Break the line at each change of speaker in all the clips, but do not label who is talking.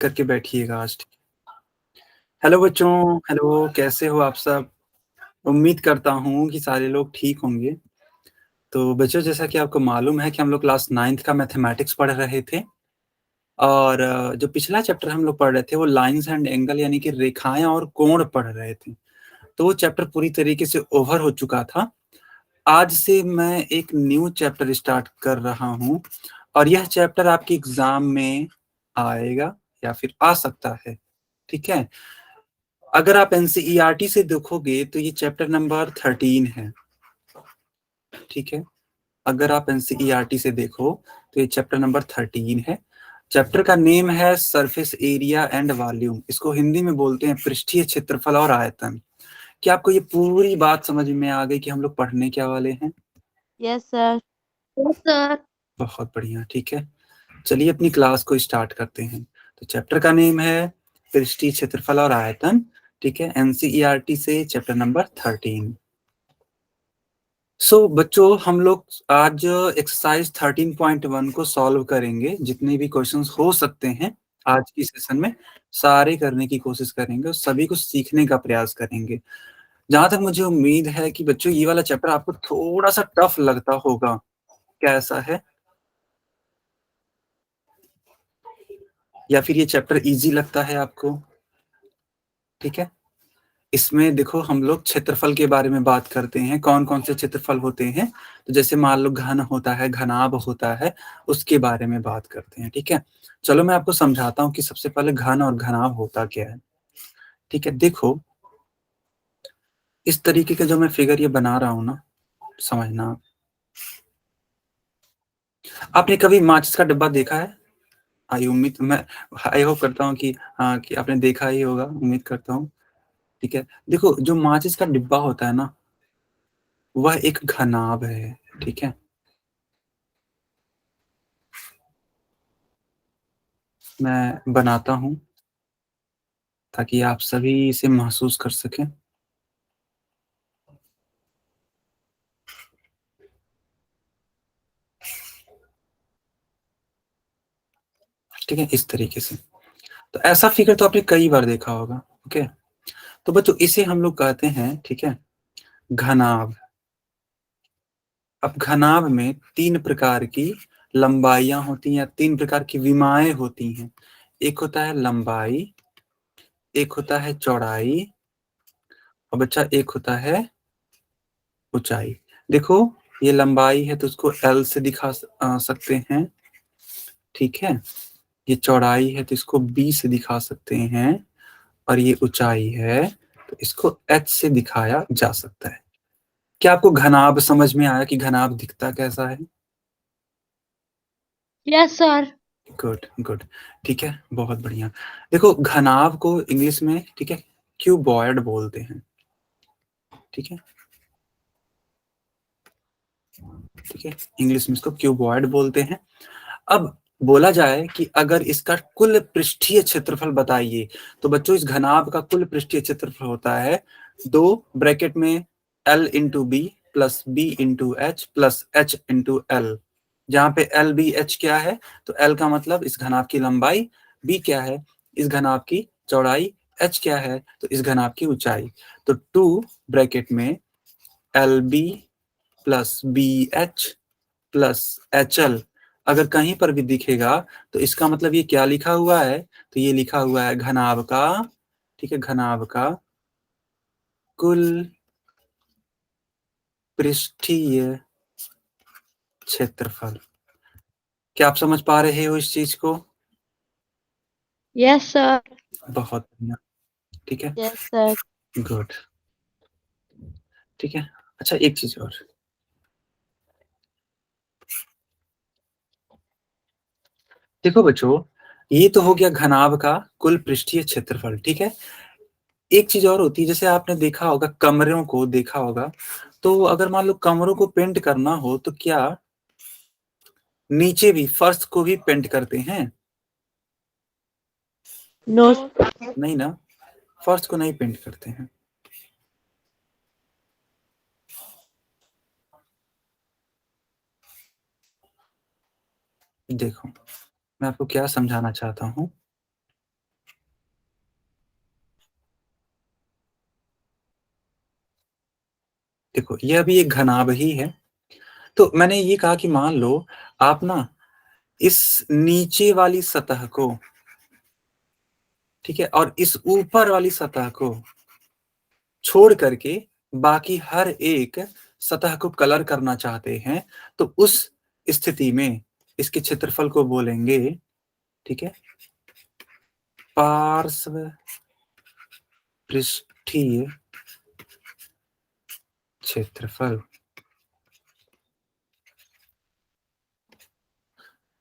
करके बैठिएगा आज। हेलो बच्चों, हेलो, कैसे हो आप सब? उम्मीद करता हूँ कि सारे लोग ठीक होंगे। तो बच्चों, जैसा कि आपको मालूम है कि हम लोग क्लास 9th का मैथमेटिक्स पढ़ रहे थे। और जो पिछला चैप्टर हम लोग पढ़ रहे थे वो लाइंस एंड एंगल यानी कि रेखाएं और कोण पढ़ रहे थे। तो वो चैप्टर पूरी तरीके से ओवर हो चुका था। आज से मैं एक न्यू चैप्टर स्टार्ट कर रहा हूँ और यह चैप्टर आपके एग्जाम में आएगा या फिर आ सकता है। ठीक है, अगर आप एनसीईआरटी से देखोगे तो ये चैप्टर नंबर 13 है। ठीक है, अगर आप एनसीईआरटी से देखो तो ये चैप्टर नंबर 13 है। चैप्टर का नेम है सरफेस एरिया एंड वॉल्यूम। इसको हिंदी में बोलते हैं पृष्ठीय क्षेत्रफल और आयतन। क्या आपको ये पूरी बात समझ में आ गई कि हम लोग पढ़ने क्या वाले हैं?
Yes sir. Yes sir.
बहुत बढ़िया। ठीक है, चलिए अपनी क्लास को स्टार्ट करते हैं। तो चैप्टर का नेम है पृष्ठीय क्षेत्रफल और आयतन। ठीक है, एनसीईआरटी से चैप्टर नंबर 13। बच्चों, हम लोग आज एक्सरसाइज 13.1 को सॉल्व करेंगे। जितने भी क्वेश्चंस हो सकते हैं आज की सेशन में सारे करने की कोशिश करेंगे और सभी को सीखने का प्रयास करेंगे। जहां तक मुझे उम्मीद है कि बच्चों ये वाला चैप्टर आपको थोड़ा सा टफ लगता होगा। क्या ऐसा है, या फिर ये चैप्टर इजी लगता है आपको? ठीक है, इसमें देखो हम लोग क्षेत्रफल के बारे में बात करते हैं। कौन कौन से क्षेत्रफल होते हैं? तो जैसे मान लो घन होता है, घनाभ होता है, उसके बारे में बात करते हैं। ठीक है, चलो मैं आपको समझाता हूँ कि सबसे पहले घन और घनाभ होता क्या है। ठीक है, देखो इस तरीके का जो मैं फिगर ये बना रहा हूँ ना, समझना। आपने कभी माचिस का डिब्बा देखा है? मैं आई होप करता हूँ कि हाँ, कि आपने देखा ही होगा, उम्मीद करता हूँ। ठीक है, देखो जो माचिस का डिब्बा होता है ना, वह एक घनाभ है। ठीक है, मैं बनाता हूं ताकि आप सभी इसे महसूस कर सकें। ठीक है, इस तरीके से। तो ऐसा फिगर तो आपने कई बार देखा होगा। ओके, तो बच्चों इसे हम लोग कहते हैं, ठीक है, घनाभ। अब घनाभ में 3 प्रकार की लंबाइयां होती हैं या 3 प्रकार की विमाएं होती हैं। एक होता है लंबाई, एक होता है चौड़ाई, और बच्चा एक होता है ऊंचाई। देखो ये लंबाई है तो उसको एल से दिखा सकते हैं। ठीक है, ये चौड़ाई है तो इसको बी से दिखा सकते हैं, और ये ऊंचाई है तो इसको एच से दिखाया जा सकता है। क्या आपको घनाभ समझ में आया कि घनाभ दिखता कैसा है?
Yes sir.
Good good. ठीक है, बहुत बढ़िया। देखो घनाभ को इंग्लिश में, ठीक है, क्यूबॉइड बोलते हैं। ठीक है, ठीक है, इंग्लिश में इसको क्यूबॉइड बोलते हैं। अब बोला जाए कि अगर इसका कुल पृष्ठीय क्षेत्रफल बताइए, तो बच्चों इस घनाभ का कुल पृष्ठीय क्षेत्रफल होता है 2 ब्रैकेट में L into B plus B into H plus H into L. जहां पे L B H क्या है, तो L का मतलब इस घनाभ की लंबाई, B क्या है इस घनाभ की चौड़ाई, H क्या है तो इस घनाभ की ऊंचाई। तो 2 ब्रैकेट में LB plus BH plus HL अगर कहीं पर भी दिखेगा तो इसका मतलब ये क्या लिखा हुआ है, तो ये लिखा हुआ है घनाभ का, ठीक है, घनाभ का कुल पृष्ठीय क्षेत्रफल। क्या आप समझ पा रहे हो इस चीज को?
Yes sir.
बहुत बढ़िया। ठीक है,
यस सर।
गुड। ठीक है, अच्छा एक चीज और, देखो बच्चों ये तो हो गया घनाभ का कुल पृष्ठीय क्षेत्रफल। ठीक है, एक चीज और होती है, जैसे आपने देखा होगा, कमरों को देखा होगा, तो अगर मान लो कमरों को पेंट करना हो तो क्या नीचे भी फर्श को भी पेंट करते हैं?
नो।
नहीं ना, फर्श को नहीं पेंट करते हैं। देखो मैं आपको क्या समझाना चाहता हूँ, देखो ये अभी एक घनाभ ही है। तो मैंने ये कहा कि मान लो आप ना इस नीचे वाली सतह को, ठीक है, और इस ऊपर वाली सतह को छोड़ करके बाकी हर एक सतह को कलर करना चाहते हैं, तो उस स्थिति में इसके क्षेत्रफल को बोलेंगे, ठीक है, पार्श्व पृष्ठीय क्षेत्रफल।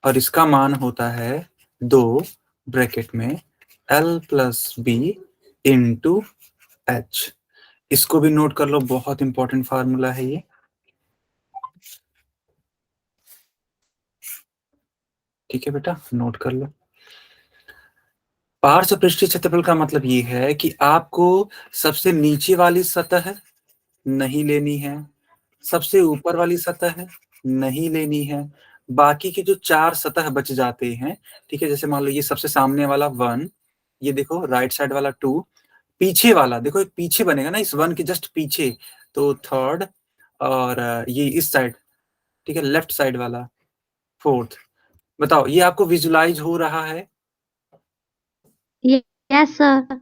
और इसका मान होता है 2 ब्रैकेट में L plus B into H. इसको भी नोट कर लो, बहुत इंपॉर्टेंट फार्मूला है ये। ठीक है बेटा, नोट कर लो। पार्श्व पृष्ठीय क्षेत्रफल का मतलब ये है कि आपको सबसे नीचे वाली सतह नहीं लेनी है, सबसे ऊपर वाली सतह नहीं लेनी है, बाकी के जो 4 सतह बच जाते हैं, ठीक है, जैसे मान लो ये सबसे सामने वाला 1, ये देखो राइट साइड वाला 2, पीछे वाला देखो एक पीछे बनेगा ना इस 1 के जस्ट पीछे, तो 3rd, और ये इस साइड, ठीक है, लेफ्ट साइड वाला 4th। बताओ ये आपको विजुलाइज हो रहा है?
Yes sir.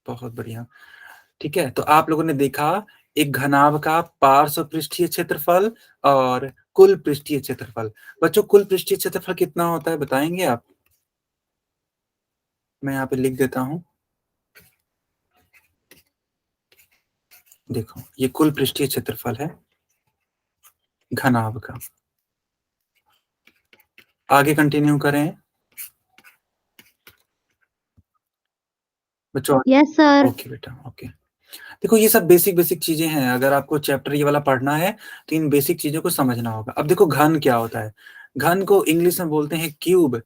बहुत बढ़िया। ठीक है, तो आप लोगों ने देखा एक घनाभ का पार्श्व पृष्ठीय क्षेत्रफल और कुल पृष्ठीय क्षेत्रफल। बच्चों कुल पृष्ठीय क्षेत्रफल कितना होता है बताएंगे आप? मैं यहाँ पे लिख देता हूं, देखो ये कुल पृष्ठीय क्षेत्रफल है घनाभ का। आगे कंटिन्यू करें बच्चों।
Yes sir.
ओके बेटा, ओके। देखो ये सब बेसिक बेसिक चीजें हैं, अगर आपको चैप्टर ये वाला पढ़ना है तो इन बेसिक चीजों को समझना होगा। अब देखो घन क्या होता है। घन को इंग्लिश में बोलते हैं क्यूब।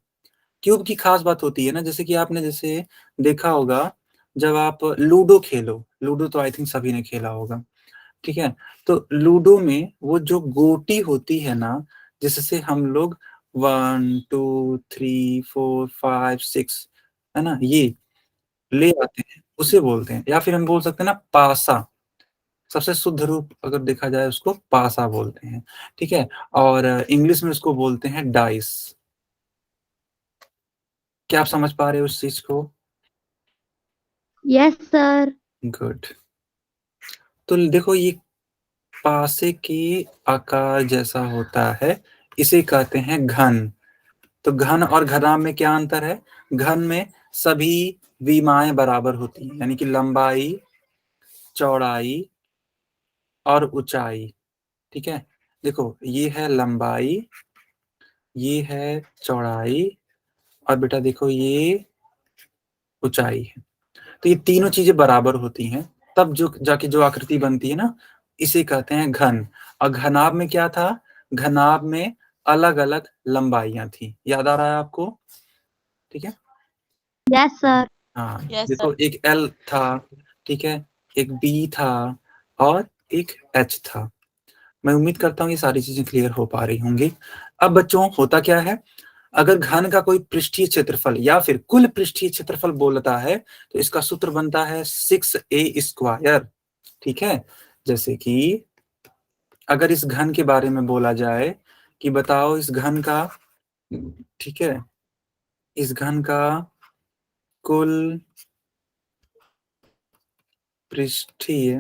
क्यूब की खास बात होती है ना, जैसे कि आपने जैसे देखा होगा जब आप लूडो खेलो, लूडो तो आई थिंक सभी ने खेला होगा, ठीक है, तो लूडो में वो जो गोटी होती है ना, जिससे हम लोग 1 2 3 4 5 6, है ना, ये ले आते हैं, उसे बोलते हैं, या फिर हम बोल सकते हैं ना पासा। सबसे शुद्ध रूप अगर देखा जाए उसको पासा बोलते हैं, ठीक है। और इंग्लिश में उसको बोलते हैं डाइस। क्या आप समझ पा रहे हो उस चीज को?
Yes sir.
गुड। तो देखो ये पासे के आकार जैसा होता है, इसे कहते हैं घन। तो घन और घनाभ में क्या अंतर है? घन में सभी विमाएं बराबर होती हैं, यानी कि लंबाई, चौड़ाई और ऊंचाई, ठीक है। देखो ये है लंबाई, ये है चौड़ाई, और बेटा देखो ये ऊंचाई है। तो ये तीनों चीजें बराबर होती हैं, तब जो जाके जो आकृति बनती है ना, इसे कहते हैं घन। और घनाभ में क्या था? घनाभ में अलग अलग लंबाइयां थी, याद आ रहा है आपको? ठीक है,
यस सर।
हाँ।
Yes sir.
देखो एक एल था, ठीक है, एक बी था और एक एच था। मैं उम्मीद करता हूँ ये सारी चीजें क्लियर हो पा रही होंगी। अब बच्चों होता क्या है, अगर घन का कोई पृष्ठीय क्षेत्रफल या फिर कुल पृष्ठीय क्षेत्रफल बोलता है तो इसका सूत्र बनता है 6a²। ठीक है, जैसे कि अगर इस घन के बारे में बोला जाए कि बताओ इस घन का, ठीक है, इस घन का कुल पृष्ठीय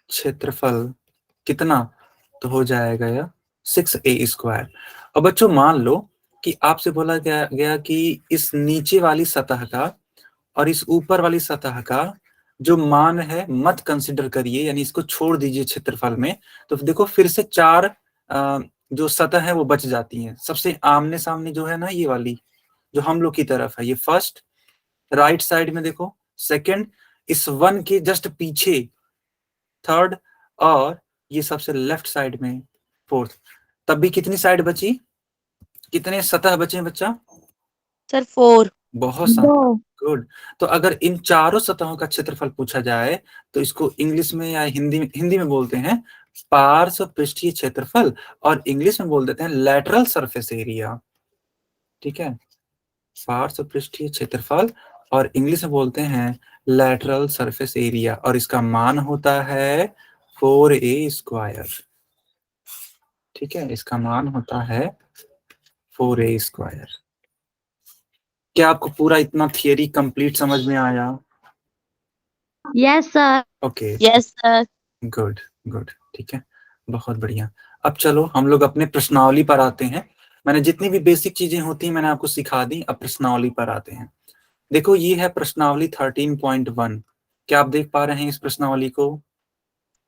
क्षेत्रफल कितना, तो हो जाएगा यह 6a²। अब बच्चों मान लो कि आपसे बोला गया कि इस नीचे वाली सतह का और इस ऊपर वाली सतह का जो मान है मत कंसिडर करिए, यानी इसको छोड़ दीजिए क्षेत्रफल में। तो देखो फिर से 4 जो सतह है वो बच जाती हैं। सबसे आमने सामने जो है ना ये वाली, जो हम लोग की तरफ है, ये फर्स्ट राइट साइड में देखो, सेकंड इस 1 के जस्ट पीछे 3rd, और ये सबसे लेफ्ट साइड में 4th। तब भी कितनी साइड बची, कितने सतह बचे बच्चा?
सर 4।
बहुत
दो।
शानदार, गुड। तो अगर इन चारों सतहों का क्षेत्रफल पूछा जाए तो इसको इंग्लिश में या हिंदी में बोलते हैं पार्श्व पृष्ठीय क्षेत्रफल, और इंग्लिश में बोल देते हैं लैटरल सरफेस एरिया। ठीक है, पार्श्व पृष्ठीय क्षेत्रफल और इंग्लिश में बोलते हैं लैटरल सरफेस एरिया, और इसका मान होता है 4a²। ठीक है, इसका मान होता है 4a²। क्या आपको पूरा इतना थियरी कंप्लीट समझ में आया?
Yes sir.
Okay,
yes sir.
Good good, ठीक है, बहुत बढ़िया। अब चलो हम लोग अपने प्रश्नावली पर आते हैं। मैंने जितनी भी बेसिक चीजें होती हैं मैंने आपको सिखा दी, अब प्रश्नावली पर आते हैं। देखो ये है प्रश्नावली 13.1। क्या आप देख पा रहे हैं इस प्रश्नावली को?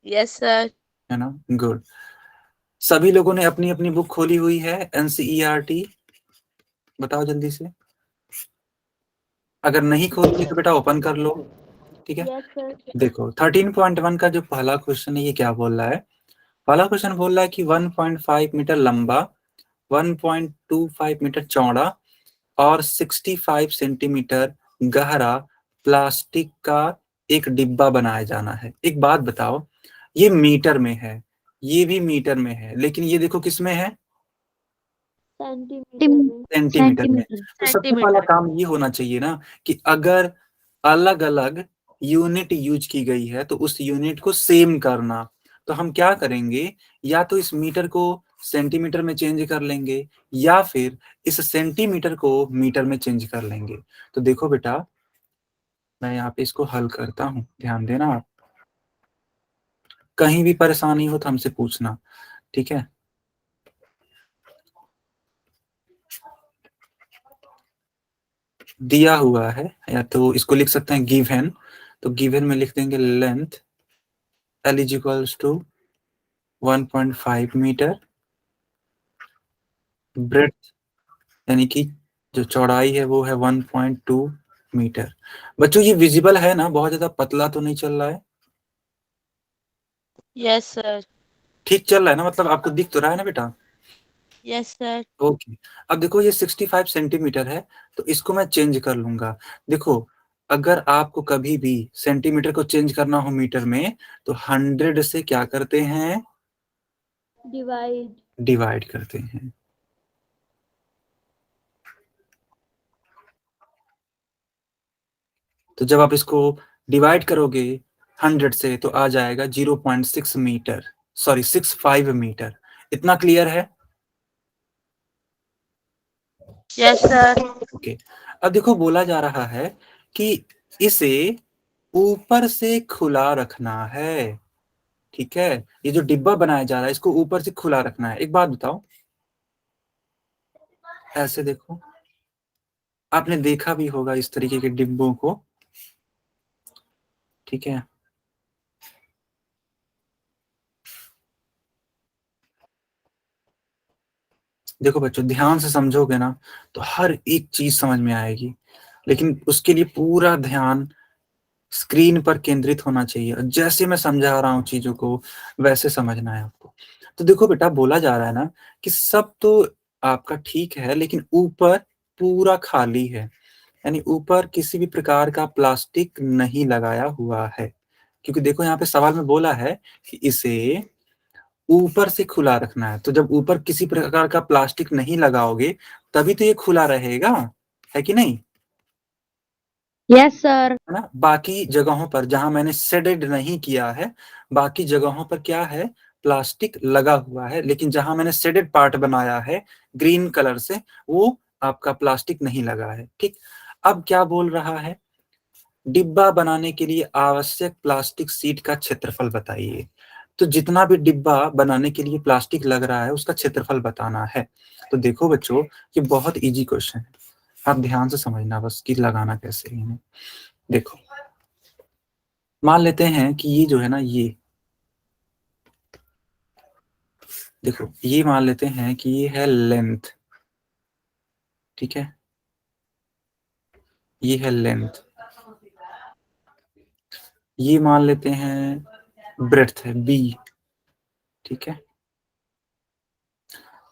Yes sir.
है ना, गुड। सभी लोगों ने अपनी अपनी बुक खोली हुई है एनसीईआरटी? बताओ जल्दी से। अगर नहीं खोली है तो बेटा ओपन कर लो। ठीक है,
यस सर।
देखो 13.1 का जो पहला क्वेश्चन है ये क्या बोल रहा है? पहला क्वेश्चन बोल रहा है कि 1.5 मीटर लंबा, 1.25 मीटर चौड़ा और 65 सेंटीमीटर गहरा प्लास्टिक का एक डिब्बा बनाया जाना है। एक बात बताओ, ये मीटर में है, ये भी मीटर में है, लेकिन ये देखो किस में है? सेंटीमीटर में। तो सबसे पहला काम ये होना चाहिए ना कि अगर अलग अलग यूनिट यूज की गई है तो उस यूनिट को सेम करना। तो हम क्या करेंगे, या तो इस मीटर को सेंटीमीटर में चेंज कर लेंगे या फिर इस सेंटीमीटर को मीटर में चेंज कर लेंगे। तो देखो बेटा, मैं यहाँ पे इसको हल करता हूँ, ध्यान देना आप। कहीं भी परेशानी हो तो हमसे पूछना, ठीक है? दिया हुआ है, या तो इसको लिख सकते हैं गिवन। तो गिवन में लिख देंगे length L is equals to 1.5 metre, breadth यानी कि जो चौड़ाई है वो है 1.2 मीटर। बच्चों ये विजिबल है ना? बहुत ज्यादा पतला तो नहीं चल रहा है?
Yes sir.
ठीक चल रहा है ना? मतलब आपको दिख तो रहा है ना बेटा?
Yes sir.
ओके। अब देखो ये 65 सेंटीमीटर है, तो इसको मैं चेंज कर लूंगा। देखो, अगर आपको कभी भी सेंटीमीटर को चेंज करना हो मीटर में तो 100 से क्या करते हैं? डिवाइड करते हैं। तो जब आप इसको डिवाइड करोगे 100 से तो आ जाएगा 0.6 मीटर, सॉरी 65 मीटर। इतना क्लियर है?
Yes sir.
ओके। अब देखो बोला जा रहा है कि इसे ऊपर से खुला रखना है। ठीक है, ये जो डिब्बा बनाया जा रहा है इसको ऊपर से खुला रखना है। एक बात बताओ, ऐसे देखो, आपने देखा भी होगा इस तरीके के डिब्बों को। ठीक है, देखो बच्चों ध्यान से समझोगे ना तो हर एक चीज समझ में आएगी, लेकिन उसके लिए पूरा ध्यान स्क्रीन पर केंद्रित होना चाहिए, और जैसे मैं समझा रहा हूँ चीजों को वैसे समझना है आपको। तो देखो बेटा, बोला जा रहा है ना कि सब तो आपका ठीक है लेकिन ऊपर पूरा खाली है, यानी ऊपर किसी भी प्रकार का प्लास्टिक नहीं लगाया हुआ है। क्योंकि देखो यहाँ पे सवाल में बोला है कि इसे ऊपर से खुला रखना है, तो जब ऊपर किसी प्रकार का प्लास्टिक नहीं लगाओगे तभी तो ये खुला रहेगा, है कि नहीं?
Yes sir.
है ना? बाकी जगहों पर जहां मैंने शेडेड नहीं किया है, बाकी जगहों पर क्या है? प्लास्टिक लगा हुआ है, लेकिन जहां मैंने शेडेड पार्ट बनाया है ग्रीन कलर से, वो आपका प्लास्टिक नहीं लगा है। ठीक, अब क्या बोल रहा है? डिब्बा बनाने के लिए आवश्यक प्लास्टिक शीट का क्षेत्रफल बताइए। तो जितना भी डिब्बा बनाने के लिए प्लास्टिक लग रहा है उसका क्षेत्रफल बताना है। तो देखो बच्चों, ये बहुत इजी क्वेश्चन है, आप ध्यान से समझना बस कि लगाना कैसे है। देखो, मान लेते हैं कि ये जो है ना, ये देखो, ये मान लेते हैं कि ये है लेंथ। ठीक है, ये है लेंथ। ये मान लेते हैं ब्रेड्थ है बी। ठीक है,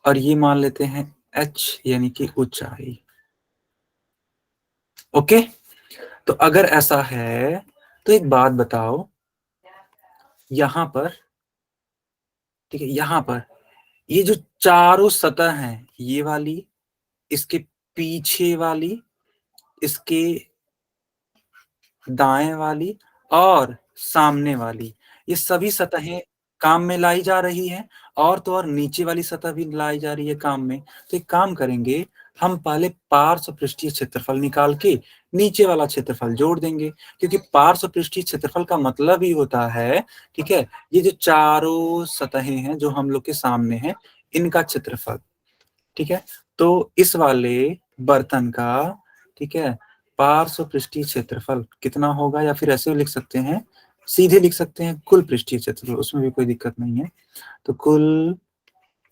और ये मान लेते हैं एच यानी कि ऊंचाई। ओके, तो अगर ऐसा है तो एक बात बताओ, यहां पर, ठीक है, यहां पर ये जो चारों सतह हैं, ये वाली, इसके पीछे वाली, इसके दाएं वाली और सामने वाली, ये सभी सतहें काम में लाई जा रही हैं, और तो और नीचे वाली सतह भी लाई जा रही है काम में। तो एक काम करेंगे, हम पहले पार्श्व पृष्ठीय क्षेत्रफल निकाल के नीचे वाला क्षेत्रफल जोड़ देंगे, क्योंकि पार्श्व पृष्ठीय क्षेत्रफल का मतलब ही होता है, ठीक है, ये जो चारों सतहें हैं जो हम लोग के सामने हैं, इनका क्षेत्रफल। ठीक है, तो इस वाले बर्तन का, ठीक है, पार्श्व पृष्ठीय क्षेत्रफल कितना होगा, या फिर ऐसे भी लिख सकते हैं, सीधे लिख सकते हैं कुल पृष्ठीय क्षेत्रफल, उसमें भी कोई दिक्कत नहीं है। तो कुल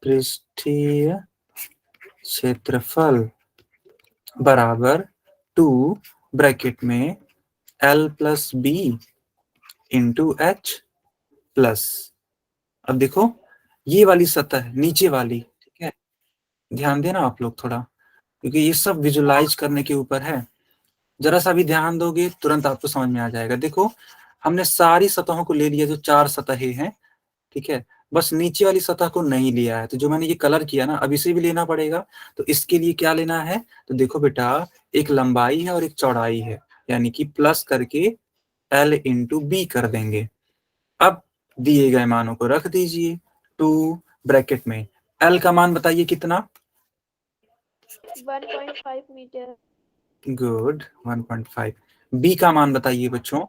पृष्ठीय क्षेत्रफल बराबर 2 ब्रैकेट में L plus B into H plus, अब देखो ये वाली सतह नीचे वाली, ठीक है, ध्यान देना आप लोग थोड़ा, क्योंकि ये सब विजुलाइज करने के ऊपर है। जरा सा भी ध्यान दोगे तुरंत आपको समझ में आ जाएगा। देखो हमने सारी सतहों को ले लिया, जो 4 सतहें हैं, ठीक है, बस नीचे वाली सतह को नहीं लिया है। तो जो मैंने ये कलर किया ना, अब इसे भी लेना पड़ेगा। तो इसके लिए क्या लेना है, तो देखो बेटा, एक लंबाई है और एक चौड़ाई है, यानी कि प्लस करके L इंटू बी कर देंगे। अब दिए गए मानों को रख दीजिए 2 ब्रैकेट में। L का मान बताइए कितना,
1.5 मीटर।
गुड 1.5। बी का मान बताइए बच्चों,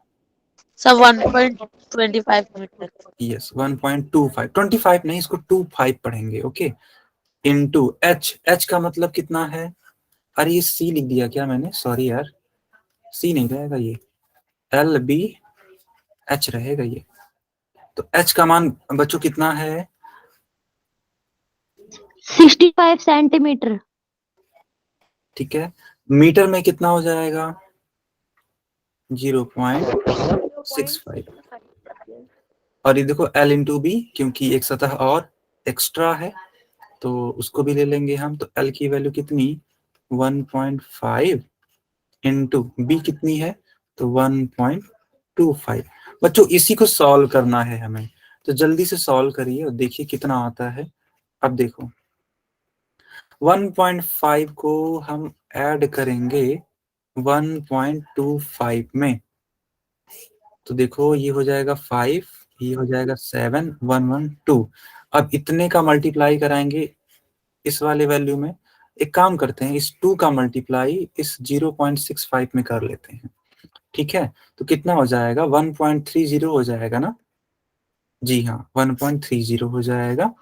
सर 1.25 मीटर।
यस 1.25, 25 नहीं, इसको 25 पढ़ेंगे, ओके। इनटू एच, एच का मतलब कितना है, अरे ये सी लिख दिया क्या मैंने, सॉरी यार, सी नहीं रहेगा ये, एल बी एच रहेगा ये। तो एच का मान बच्चों कितना है,
65 सेंटीमीटर।
ठीक है, मीटर में कितना हो जाएगा, 0.65। और ये देखो एल इंटू बी, क्योंकि एक सतह और एक्स्ट्रा है तो उसको भी ले लेंगे हम। तो एल की वैल्यू कितनी, 1.5 इंटू बी कितनी है, तो 1.25। बच्चों इसी को सॉल्व करना है हमें, तो जल्दी से सॉल्व करिए और देखिए कितना आता है। अब देखो 1.5 को हम ऐड करेंगे 1.25 में, तो देखो ये हो जाएगा 5, ये हो जाएगा 7, 112। अब इतने का मल्टीप्लाई कराएंगे इस वाले वैल्यू में। एक काम करते हैं, इस 2 का मल्टीप्लाई इस 0.65 में कर लेते हैं, ठीक है। तो कितना हो जाएगा, 1.30 हो जाएगा ना, जी हाँ 1.30 हो जाएगा,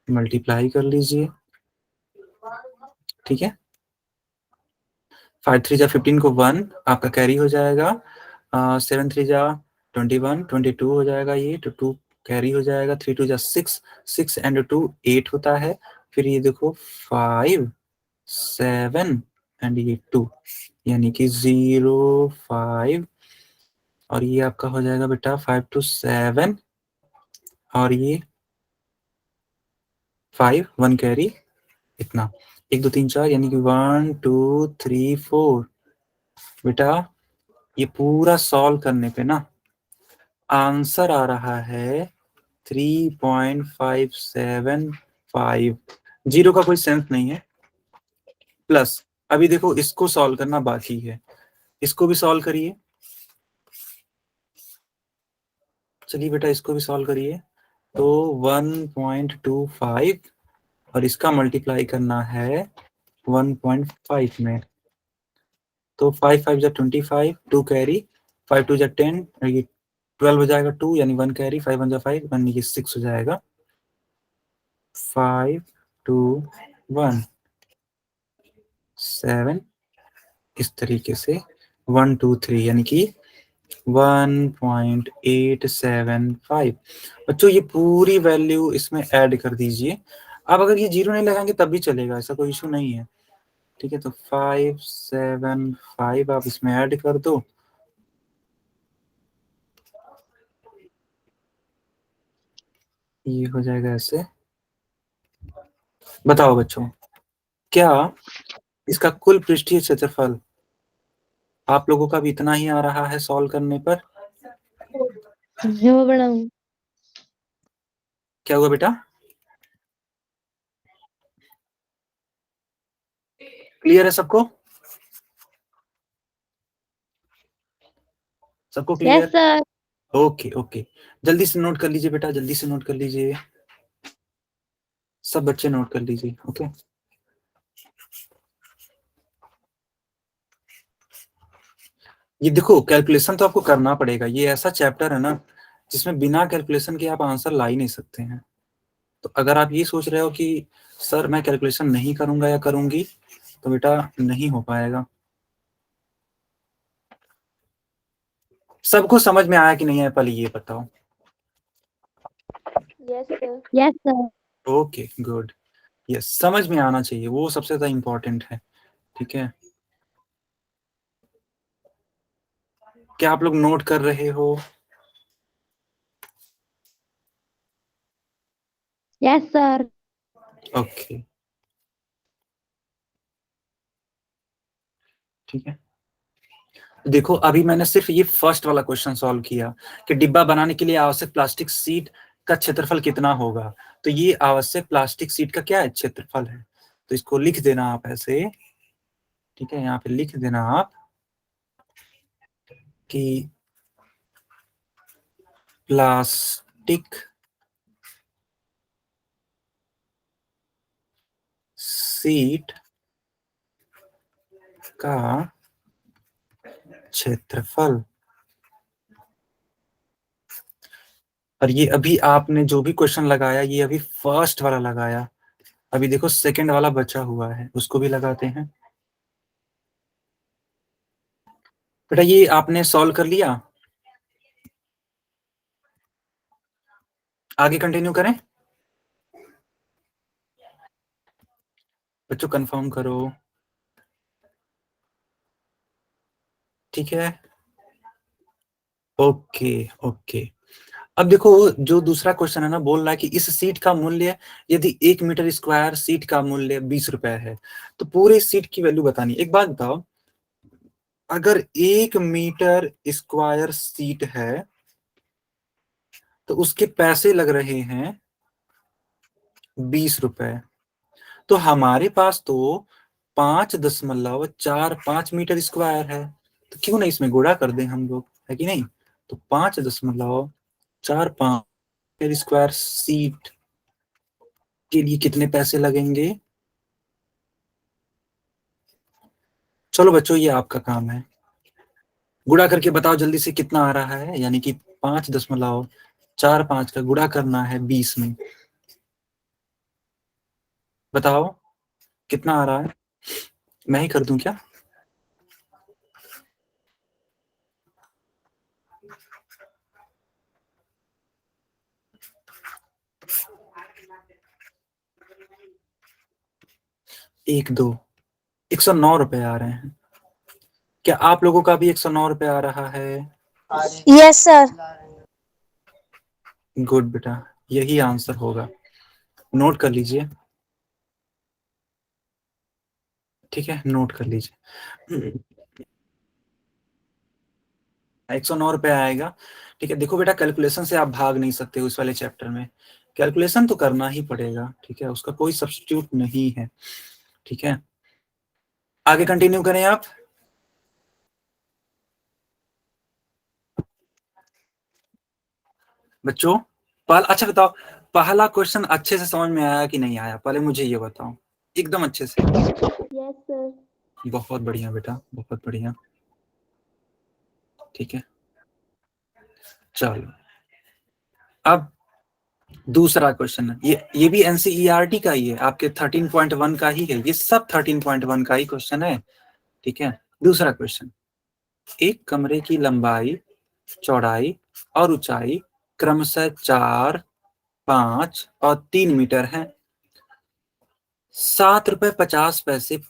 मल्टीप्लाई कर लीजिए, ठीक है। 5 3 जा 15 को 1 आपका कैरी हो जाएगा, 7 3 जा 21, 22 हो जाएगा ये, तो 2 कैरी हो जाएगा, 3 2 जा 6, 6 एंड 2 8 होता है। फिर ये देखो 5 7 एंड ये 2, यानी कि 0 5, और ये आपका हो जाएगा बेटा 5 to 7, और ये 5 1 कैरी, इतना 1 2 3 4, यानी कि 1 2 3 4। बेटा ये पूरा सॉल्व करने पे ना आंसर आ रहा है 3.575। जीरो का कोई सेंस नहीं है, प्लस अभी देखो इसको सॉल्व करना बाकी है, इसको भी सॉल्व करिए। चलिए बेटा इसको भी सॉल्व करिए। तो 1.25 और इसका मल्टीप्लाई करना है 1.5 में, तो 5 5 जा 25, 2 कैरी, 5 2 जा 10, ये 12 हो जाएगा 2, यानी 1 कैरी, 5 1 जा 5, यानी कि 6 हो जाएगा, 5 2 1 7, इस तरीके से 1 2 3, यानी कि 1.875। बच्चों ये पूरी वैल्यू इसमें ऐड कर दीजिए। अब अगर ये जीरो नहीं लगाएंगे तब भी चलेगा, ऐसा कोई इशू नहीं है, ठीक है। तो 575 आप इसमें ऐड कर दो, ये हो जाएगा ऐसे। बताओ बच्चों, क्या इसका कुल पृष्ठीय क्षेत्रफल आप लोगों का भी इतना ही आ रहा है सॉल्व करने पर? क्या हुआ बेटा, क्लियर है सबको? सबको
Yes,
clear?
sir.
Okay okay, जल्दी से नोट कर लीजिए बेटा, जल्दी से नोट कर लीजिए, सब बच्चे नोट कर लीजिए। ओके, ये देखो कैलकुलेशन तो आपको करना पड़ेगा, ये ऐसा चैप्टर है ना जिसमें बिना कैलकुलेशन के आप आंसर ला ही नहीं सकते हैं। तो अगर आप ये सोच रहे हो कि सर मैं कैलकुलेशन नहीं करूंगा या करूंगी, तो बेटा नहीं हो पाएगा। सबको समझ में आया कि नहीं आया, पहले ये बताओ।
Yes, sir. Yes, sir.
Okay good, yes, समझ में आना चाहिए, वो सबसे ज्यादा इम्पोर्टेंट है। ठीक है, क्या आप लोग नोट कर रहे हो?
Yes, sir.
ओके ठीक है, देखो अभी मैंने सिर्फ ये फर्स्ट वाला क्वेश्चन सॉल्व किया कि डिब्बा बनाने के लिए आवश्यक प्लास्टिक सीट का क्षेत्रफल कितना होगा। तो ये आवश्यक प्लास्टिक सीट का क्या है, क्षेत्रफल है। तो इसको लिख देना आप ऐसे, ठीक है, यहाँ पे लिख देना आप कि प्लास्टिक सीट का क्षेत्रफल। और ये अभी आपने जो भी क्वेश्चन लगाया, ये अभी फर्स्ट वाला लगाया, अभी देखो सेकंड वाला बचा हुआ है, उसको भी लगाते हैं। बेटा ये आपने सॉल्व कर लिया, आगे कंटिन्यू करें? बच्चों कंफर्म करो, ठीक है। ओके ओके, अब देखो जो दूसरा क्वेश्चन है ना, बोल रहा है कि इस सीट का मूल्य यदि 1 मीटर स्क्वायर सीट का मूल्य 20 रुपए है, तो पूरे सीट की वैल्यू बतानी। एक बात बताओ, अगर 1 मीटर स्क्वायर सीट है तो उसके पैसे लग रहे हैं 20 रुपए, तो हमारे पास तो 5.45 मीटर स्क्वायर है, तो क्यों नहीं इसमें गुणा कर दें हम लोग, है कि नहीं। तो 5.45 मीटर स्क्वायर सीट के लिए कितने पैसे लगेंगे। चलो बच्चों ये आपका काम है, गुणा करके बताओ जल्दी से कितना आ रहा है, यानी कि 5.45 का गुणा करना है 20 में, बताओ कितना आ रहा है। मैं ही कर दूं क्या? एक दो, 109 रुपए आ रहे हैं। क्या आप लोगों का भी 109 रुपए आ रहा है?
Yes, sir.
गुड बेटा, यही आंसर होगा, नोट कर लीजिए, ठीक है, नोट कर लीजिए। 109 रुपए आएगा, ठीक है। देखो बेटा कैलकुलेशन से आप भाग नहीं सकते उस वाले चैप्टर में, कैलकुलेशन तो करना ही पड़ेगा, ठीक है, उसका कोई सब्स्टिट्यूट नहीं है, ठीक है। आगे कंटिन्यू करें आप। बच्चों अच्छा बताओ, पहला क्वेश्चन अच्छे से समझ में आया कि नहीं आया, पहले मुझे ये बताओ एकदम अच्छे से।
Yes, sir.
बहुत बढ़िया बेटा, बहुत बढ़िया, ठीक है। चलो अब दूसरा क्वेश्चन है, ये भी एनसीईआरटी का ही है, आपके 13.1 का ही है, ये सब 13.1 का ही क्वेश्चन है, ठीक है। दूसरा क्वेश्चन, एक कमरे की लंबाई, चौड़ाई और ऊंचाई क्रमशः 4, 5 और 3 मीटर है। 7.50 रुपए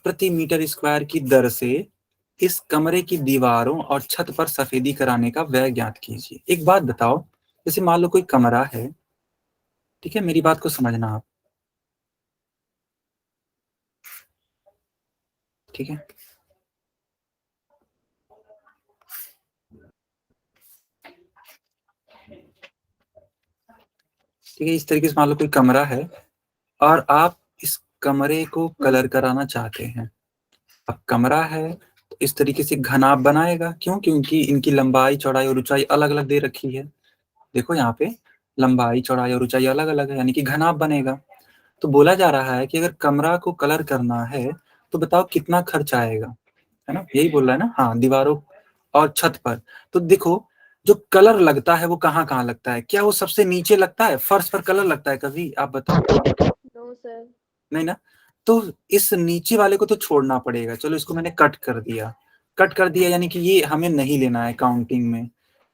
प्रति मीटर स्क्वायर की दर से इस कमरे की दीवारों और छत पर सफेदी कराने का व्यय ज्ञात कीजिए। एक बात बताओ, जैसे मान लो कोई कमरा है, ठीक है, मेरी बात को समझना आप, ठीक है। ठीक है, इस तरीके से मान लो कोई कमरा है और आप इस कमरे को कलर कराना चाहते हैं। अब कमरा है तो इस तरीके से घनाभ बनाएगा। क्यों? क्योंकि इनकी लंबाई, चौड़ाई और ऊंचाई अलग अलग दे रखी है। देखो यहाँ पे लंबाई, चौड़ाई और ऊंचाई अलग अलग है, यानी कि घनाभ बनेगा। तो बोला जा रहा है कि अगर कमरा को कलर करना है तो बताओ कितना खर्च आएगा, है ना? यही बोल रहा है ना। हाँ, दीवारों और छत पर। तो देखो, जो कलर लगता है वो कहाँ कहाँ लगता है? क्या वो सबसे नीचे लगता है? फर्श पर कलर लगता है कभी? आप बताओ।
No sir.
नहीं ना। तो इस नीचे वाले को तो छोड़ना पड़ेगा। चलो, इसको मैंने कट कर दिया। कट कर दिया यानी कि ये हमें नहीं लेना है काउंटिंग में,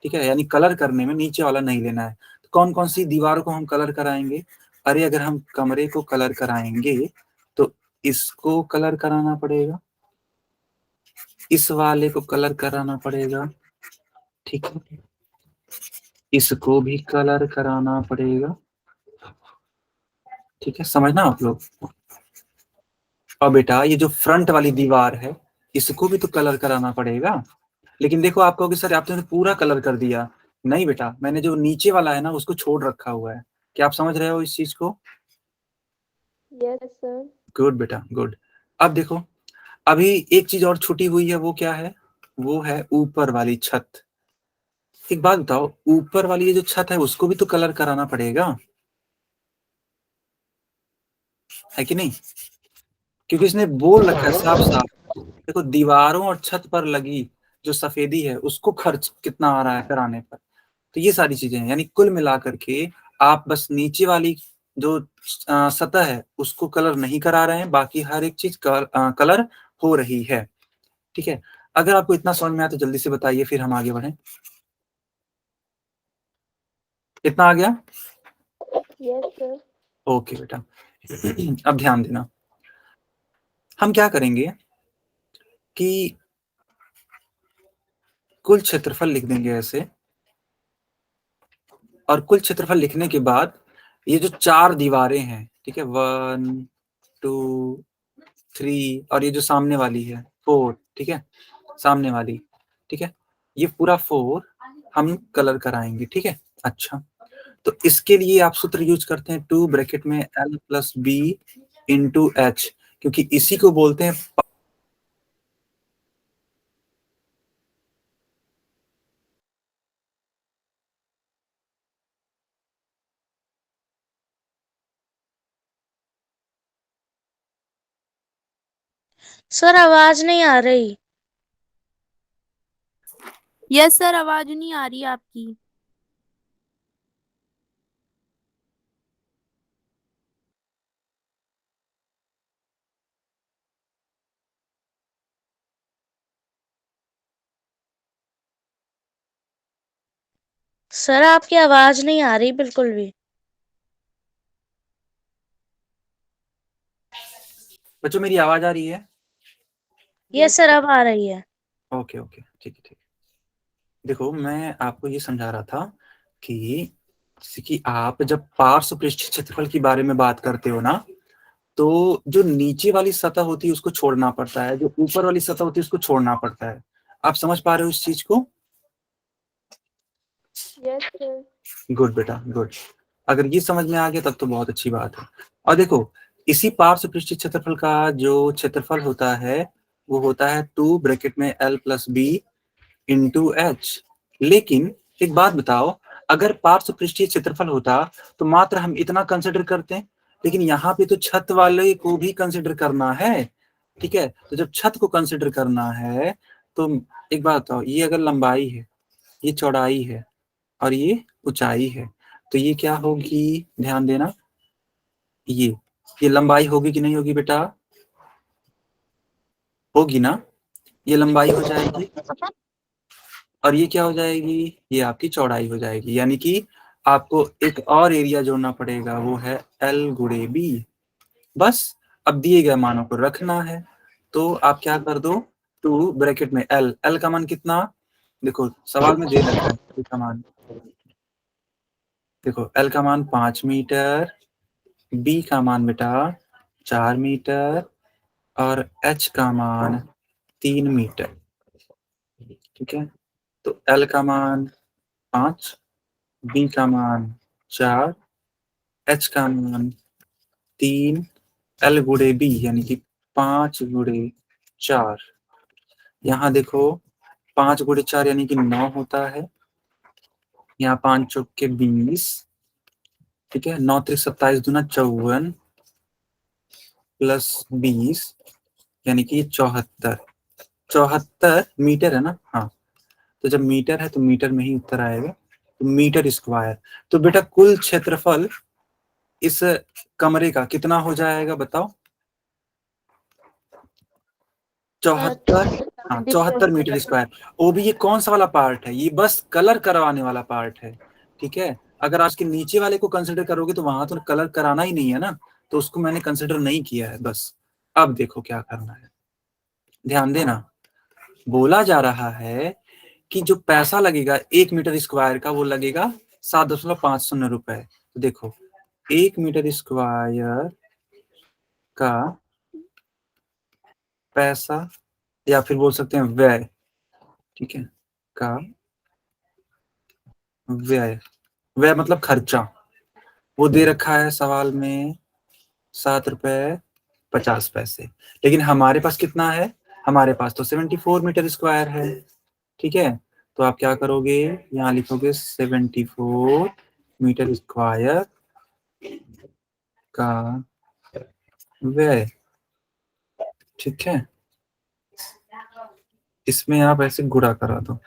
ठीक है? यानी कलर करने में नीचे वाला नहीं लेना है। तो कौन कौन सी दीवारों को हम कलर कराएंगे? अरे, अगर हम कमरे को कलर कराएंगे तो इसको कलर कराना पड़ेगा, इस वाले को कलर कराना पड़ेगा, ठीक है? इसको भी कलर कराना पड़ेगा, ठीक है? समझना आप लोग। और बेटा, ये जो फ्रंट वाली दीवार है इसको भी तो कलर कराना पड़ेगा। लेकिन देखो, आप कहोगे सर आपने तो पूरा कलर कर दिया। नहीं बेटा, मैंने जो नीचे वाला है ना उसको छोड़ रखा हुआ है। क्या आप समझ रहे हो इस चीज को?
Yes sir.
गुड बेटा, गुड। अब देखो, अभी एक चीज और छूटी हुई है, वो क्या है? वो है ऊपर वाली छत। एक बात बताओ, ऊपर वाली ये जो छत है उसको भी तो कलर कराना पड़ेगा, है कि नहीं? क्योंकि इसने बोल रखा है साफ साफ। देखो, दीवारों और छत पर लगी जो सफेदी है उसको खर्च कितना आ रहा है कराने पर। तो ये सारी चीजें हैं, यानी कुल मिलाकर के आप बस नीचे वाली जो सतह है उसको कलर नहीं करा रहे हैं, बाकी हर एक चीज कलर हो रही है, ठीक है? अगर आपको इतना समझ में आया तो जल्दी से बताइए, फिर हम आगे बढ़ें। इतना आ गया?
Yes sir.
ओके बेटा। अब ध्यान देना, हम क्या करेंगे कि कुल क्षेत्रफल लिख देंगे ऐसे, और कुल क्षेत्रफल लिखने के बाद ये जो चार दीवारें हैं, ठीक है, 1 2 3, और ये जो सामने वाली है 4, ठीक है, सामने वाली, ठीक है, ये पूरा 4 हम कलर कराएंगे, ठीक है? अच्छा, तो इसके लिए आप सूत्र यूज करते हैं 2 ब्रैकेट में L plus B into H, क्योंकि इसी को बोलते हैं
सर आवाज नहीं आ रही।
यस सर, आवाज नहीं आ रही आपकी।
सर आपकी आवाज नहीं आ रही बिल्कुल भी।
बच्चों, मेरी आवाज आ रही है?
यस सर, अब आ रही है।
ओके ओके, ठीक है, ठीक। देखो, मैं आपको ये समझा रहा था कि जैसे कि आप जब पार्श्व पृष्ठीय क्षेत्रफल के बारे में बात करते हो ना, तो जो नीचे वाली सतह होती है उसको छोड़ना पड़ता है, जो ऊपर वाली सतह होती है उसको छोड़ना पड़ता है। आप समझ पा रहे हो इस चीज को?
Yes sir.
गुड बेटा, गुड। अगर ये समझ में आ गया तब तो बहुत अच्छी बात है। और देखो, इसी पार्श्व पृष्ठीय क्षेत्रफल का जो क्षेत्रफल होता है वो होता है 2 ब्रैकेट में L plus B into H। लेकिन एक बात बताओ, अगर पार्श्व पृष्ठीय क्षेत्रफल होता तो मात्र हम इतना कंसिडर करते हैं, लेकिन यहाँ पे तो छत वाले को भी कंसिडर करना है, ठीक है? तो जब छत को कंसिडर करना है तो एक बात बताओ, ये अगर लंबाई है, ये चौड़ाई है और ये ऊंचाई है, तो ये क्या होगी? ध्यान देना, ये लंबाई होगी कि नहीं होगी बेटा? होगी ना? ये लंबाई हो जाएगी और ये क्या हो जाएगी? ये आपकी चौड़ाई हो जाएगी। यानी कि आपको एक और एरिया जोड़ना पड़ेगा, वो है L गुणे B। बस अब दिए गए मानों को रखना है, तो आप क्या कर दो, 2 ब्रैकेट में L का मान कितना? देखो, सवाल में दे रखा है L का मान। देखो, L का मान 5 मीटर, B का मान बेटा 4 मीटर और H का मान 3 मीटर, ठीक है? तो L का मान 5, B का मान 4, H का मान 3, L गुणे B यानी कि 5 गुणे 4, यहाँ देखो 5 गुणे 4 यानी कि 9 होता है। यहाँ 5 चौक के 20, ठीक है। 9 त्रिक 27 दूना 54 प्लस 20 यानी कि 74। 74 मीटर है ना? हाँ, तो जब मीटर है तो मीटर में ही उत्तर आएगा, तो मीटर स्क्वायर। तो बेटा कुल क्षेत्रफल इस कमरे का कितना हो जाएगा बताओ? 74। हाँ, 74 मीटर स्क्वायर। वो भी ये कौन सा वाला पार्ट है? ये बस कलर करवाने वाला पार्ट है, ठीक है। अगर आज के नीचे वाले को कंसिडर करोगे तो वहां तो कलर कराना ही नहीं है ना, तो उसको मैंने कंसिडर नहीं किया है बस। अब देखो क्या करना है, ध्यान देना। बोला जा रहा है कि जो पैसा लगेगा 1 मीटर स्क्वायर का, वो लगेगा 7.50 रुपए। तो देखो 1 मीटर स्क्वायर का पैसा, या फिर बोल सकते हैं व्यय, ठीक है, का व्यय। व्यय मतलब खर्चा, वो दे रखा है सवाल में 7 रुपए 50 पैसे। लेकिन हमारे पास कितना है? हमारे पास तो 74 मीटर स्क्वायर है, ठीक है। तो आप क्या करोगे, यहाँ लिखोगे 74 मीटर स्क्वायर का व्यय, ठीक है। इसमें आप ऐसे गुणा करा दो।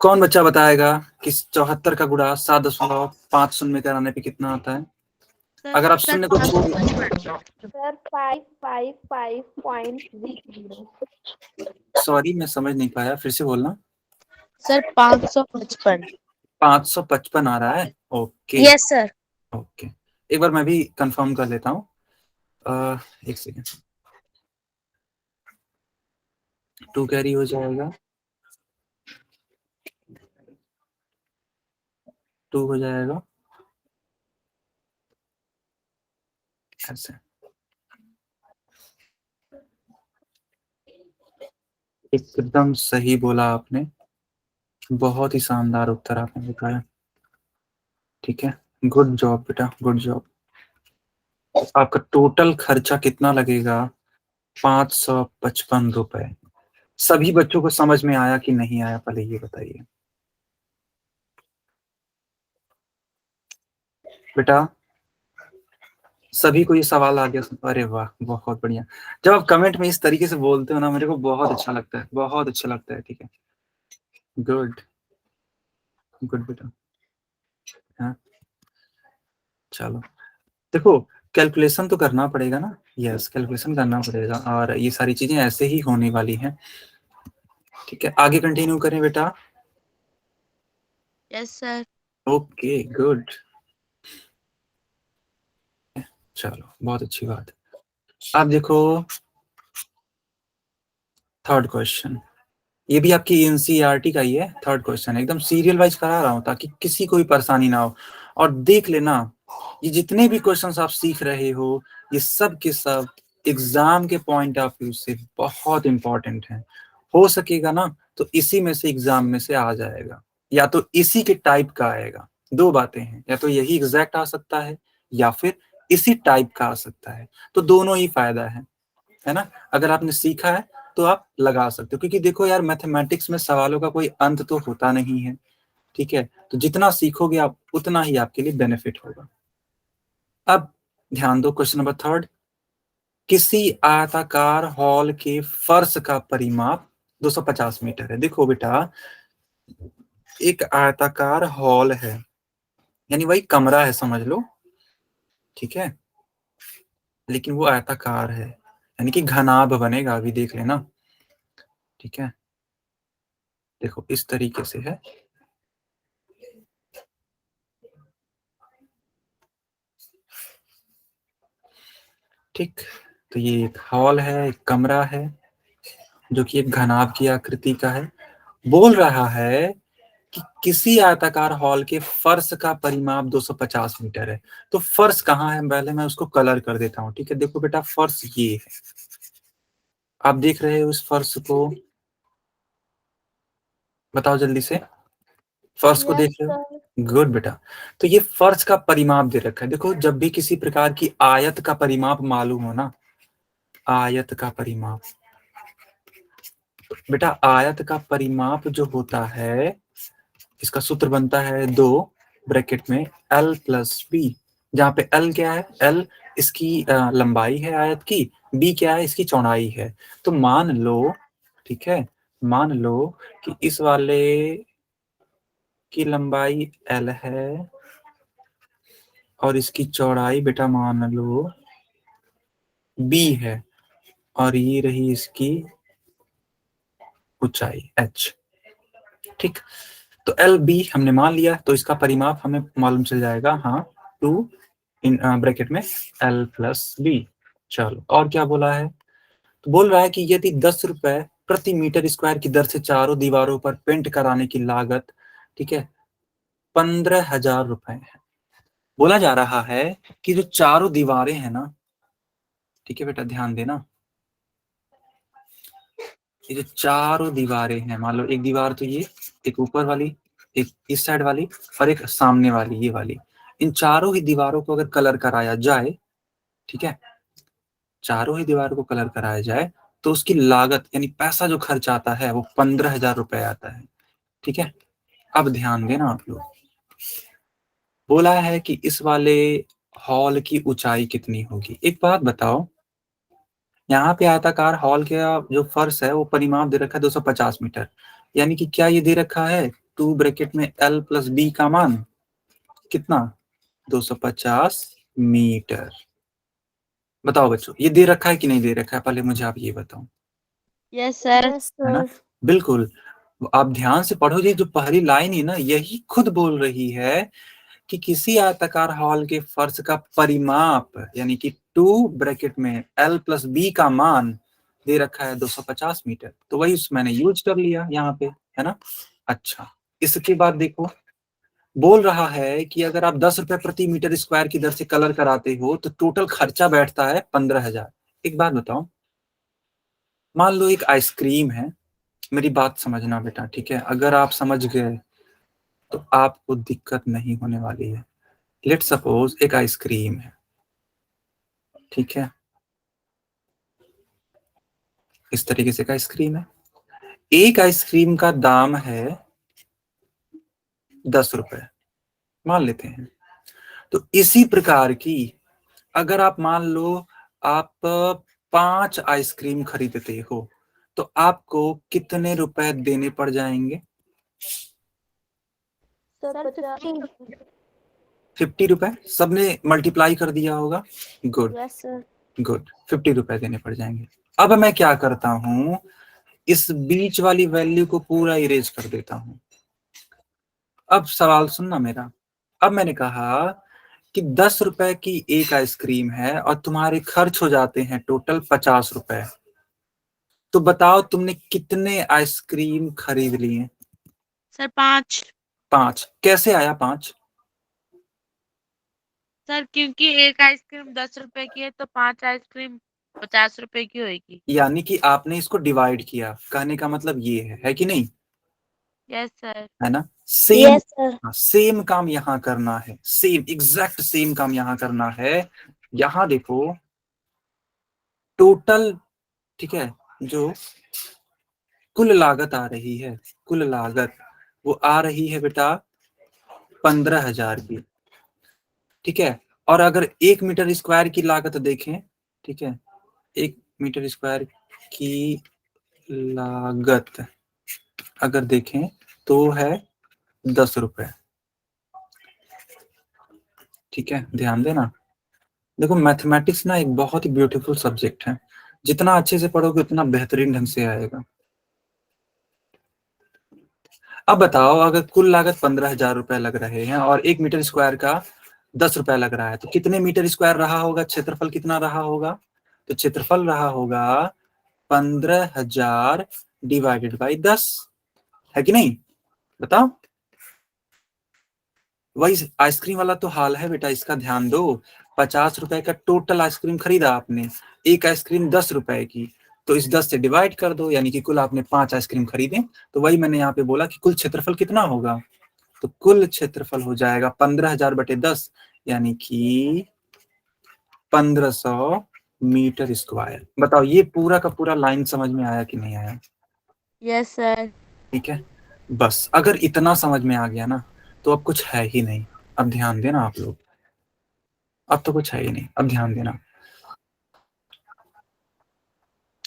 कौन बच्चा बताएगा कि 74 का गुणा 7.50 में कराने पे कितना आता है? अगर आप शून्य को छोड़,
सर 555.00।
सॉरी मैं समझ नहीं पाया, फिर से बोलना।
सर 555।
555 आ रहा है, ओके।
Yes sir.
ओके, एक बार मैं भी कंफर्म कर लेता हूँ, एक सेकेंड। 2 कैरी हो जाएगा, 2 हो जाएगा ऐसे। एकदम सही बोला आपने, बहुत ही शानदार उत्तर आपने बताया, ठीक है। गुड जॉब बेटा, गुड जॉब। आपका टोटल खर्चा कितना लगेगा? 555 रुपए। सभी बच्चों को समझ में आया कि नहीं आया, पहले ये बताइए बेटा। सभी को ये सवाल आ गया? अरे वाह, बहुत बढ़िया। जब आप कमेंट में इस तरीके से बोलते हो ना, मेरे को बहुत अच्छा लगता है, बहुत अच्छा लगता है, ठीक है। गुड, गुड बेटा। हाँ, चलो देखो, कैलकुलेशन तो करना पड़ेगा ना। यस, कैलकुलेशन करना पड़ेगा, और ये सारी चीजें ऐसे ही होने वाली हैं, ठीक है। आगे कंटिन्यू करें बेटा।
Yes sir.
Okay, good. चलो, बहुत अच्छी बात है। अब देखो थर्ड क्वेश्चन, ये भी आपकी एनसीईआरटी का ही है। थर्ड क्वेश्चन एकदम सीरियल वाइज करा रहा हूँ ताकि किसी को भी परेशानी ना हो। और देख लेना, ये जितने भी क्वेश्चंस आप सीख रहे हो, ये सब के सब एग्जाम के पॉइंट ऑफ व्यू से बहुत इंपॉर्टेंट है। हो सकेगा ना तो इसी में से एग्जाम में से आ जाएगा, या तो इसी के टाइप का आएगा। दो बातें हैं, या तो यही एग्जैक्ट आ सकता है, या फिर इसी टाइप का आ सकता है। तो दोनों ही फायदा है ना। अगर आपने सीखा है तो आप लगा सकते हो, क्योंकि देखो यार, मैथमेटिक्स में सवालों का कोई अंत तो होता नहीं है, ठीक है। तो जितना सीखोगे आप, उतना ही आपके लिए बेनिफिट होगा। अब ध्यान दो, क्वेश्चन नंबर थर्ड। किसी आयताकार हॉल के फर्श का परिमाप 250 मीटर है। देखो बेटा, एक आयताकार हॉल है, यानी वही कमरा है समझ लो, ठीक है। लेकिन वो आयताकार है, यानी कि घनाभ बनेगा, अभी देख लेना, ठीक है। देखो इस तरीके से है, ठीक। तो ये एक हॉल है, एक कमरा है, जो कि एक घनाभ की आकृति का है। बोल रहा है कि किसी आयताकार हॉल के फर्श का परिमाप 250 मीटर है। तो फर्श कहाँ है, पहले मैं उसको कलर कर देता हूँ, ठीक है। देखो बेटा, फर्श ये है, आप देख रहे हो इस फर्श को? बताओ जल्दी से, फर्श को देख रहे हो? गुड बेटा। तो ये फर्श का परिमाप दे रखा है। देखो, जब भी किसी प्रकार की आयत का परिमाप मालूम हो ना, आयत का परिमाप, बेटा आयत का परिमाप जो होता है, इसका सूत्र बनता है 2 ब्रैकेट में l प्लस बी, जहाँ पे l क्या है, l इसकी लंबाई है आयत की, b क्या है, इसकी चौड़ाई है। तो मान लो, ठीक है, मान लो कि इस वाले की लंबाई l है और इसकी चौड़ाई बेटा मान लो b है, और ये रही इसकी ऊंचाई h। ठीक, तो एल बी हमने मान लिया, तो इसका परिमाप हमें मालूम चल जाएगा, हाँ 2 इन ब्रैकेट में एल प्लस बी। चलो और क्या बोला है, तो बोल रहा है कि यदि 10 रुपए प्रति मीटर स्क्वायर की दर से चारों दीवारों पर पेंट कराने की लागत, ठीक है, 15,000 रुपए है। बोला जा रहा है कि जो चारों दीवारें हैं ना, ठीक है बेटा ध्यान देना, ये जो चारों दीवारें हैं, मान लो एक दीवार तो ये, एक ऊपर वाली, एक इस साइड वाली और एक सामने वाली ये वाली, इन चारों ही दीवारों को अगर कलर कराया जाए, ठीक है, चारों ही दीवारों को कलर कराया जाए तो उसकी लागत यानी पैसा जो खर्च आता है वो 15,000 रुपए आता है। ठीक है, अब ध्यान देना आप लोग, बोला है कि इस वाले हॉल की ऊंचाई कितनी होगी। एक बात बताओ, यहाँ पे आयताकार हॉल का जो फर्श है वो परिमाप दे रखा है 250 मीटर, यानी कि क्या ये दे रखा है 2 ब्रैकेट में l प्लस बी का मान कितना, 250 मीटर। बताओ बच्चों, ये दे रखा है कि नहीं दे रखा है, पहले मुझे आप ये बताओ।
Yes sir.
है ना, बिल्कुल। आप ध्यान से पढ़ो, ये जो पहली लाइन है ना, यही खुद बोल रही है कि किसी आयताकार हॉल के फर्श का परिमाप यानी कि 2 ब्रैकेट में l प्लस बी का मान दे रखा है 250 मीटर, तो वही मैंने यूज कर लिया यहाँ पे, है ना। अच्छा, इसके बाद देखो, बोल रहा है कि अगर आप 10 रुपए प्रति मीटर स्क्वायर की दर से कलर कराते हो तो टोटल खर्चा बैठता है 15,000। एक बात बताओ, मान लो एक आइसक्रीम है, मेरी बात समझना बेटा, ठीक है, अगर आप समझ गए तो आपको दिक्कत नहीं होने वाली है। लेट सपोज एक आइसक्रीम है, ठीक है, इस तरीके से एक आइसक्रीम है, एक आइसक्रीम का दाम है 10 रुपए मान लेते हैं। तो इसी प्रकार की अगर आप मान लो आप 5 आइसक्रीम खरीदते हो तो आपको कितने रुपए देने पड़ जाएंगे,
सर 50।
50 रुपए, सबने मल्टीप्लाई कर दिया होगा, गुड
यस सर।
गुड, 50 रुपए देने पड़ जाएंगे। अब मैं क्या करता हूं, इस बीच वाली वैल्यू को पूरा इरेज कर देता हूं। अब सवाल सुनना मेरा, अब मैंने कहा कि 10 रुपए की एक आइसक्रीम है और तुम्हारे खर्च हो जाते हैं टोटल 50 रुपए, तो बताओ तुमने कितने आइसक्रीम खरीद लिए।
सर 5।
5, कैसे आया 5,
सर क्योंकि एक आइसक्रीम 10 रुपए की है तो 5 आइसक्रीम 50 रुपए की होगी।
यानी कि आपने इसको डिवाइड किया, कहने का मतलब ये है कि नहीं,
यस सर।
है ना। Same,
yes sir.
सेम काम यहाँ करना है, सेम एग्जैक्ट सेम काम यहाँ करना है। यहाँ देखो टोटल, ठीक है, जो कुल लागत आ रही है, कुल लागत वो आ रही है बेटा 15,000 की, ठीक है। और अगर 1 मीटर स्क्वायर की लागत देखें, ठीक है, 1 मीटर स्क्वायर की लागत अगर देखें तो है 10 रुपए, ठीक है, ध्यान देना। देखो मैथमेटिक्स ना एक बहुत ही ब्यूटीफुल सब्जेक्ट है, जितना अच्छे से पढ़ोगे उतना बेहतरीन ढंग से आएगा। अब बताओ, अगर कुल लागत 15,000 रुपए लग रहे हैं और 1 मीटर स्क्वायर का 10 रुपए लग रहा है, तो कितने मीटर स्क्वायर रहा होगा, क्षेत्रफल कितना रहा होगा, तो क्षेत्रफल रहा होगा 15,000 डिवाइडेड बाई 10, है कि नहीं, बताओ। वही आइसक्रीम वाला तो हाल है बेटा, इसका ध्यान दो। 50 रुपए का टोटल आइसक्रीम खरीदा आपने, एक आइसक्रीम 10 रुपए की, तो इस 10 से डिवाइड कर दो, यानी कि कुल आपने 5 आइसक्रीम खरीदे। तो वही मैंने यहाँ पे बोला कि कुल क्षेत्रफल कितना होगा, तो कुल क्षेत्रफल हो जाएगा 15,000 बटे 10, यानी कि 1500 मीटर स्क्वायर। बताओ ये पूरा का पूरा लाइन समझ में आया कि नहीं आया।
Yes sir.
ठीक है, बस अगर इतना समझ में आ गया ना तो अब कुछ है ही नहीं। अब ध्यान देना आप लोग, अब तो कुछ है ही नहीं, अब ध्यान देना।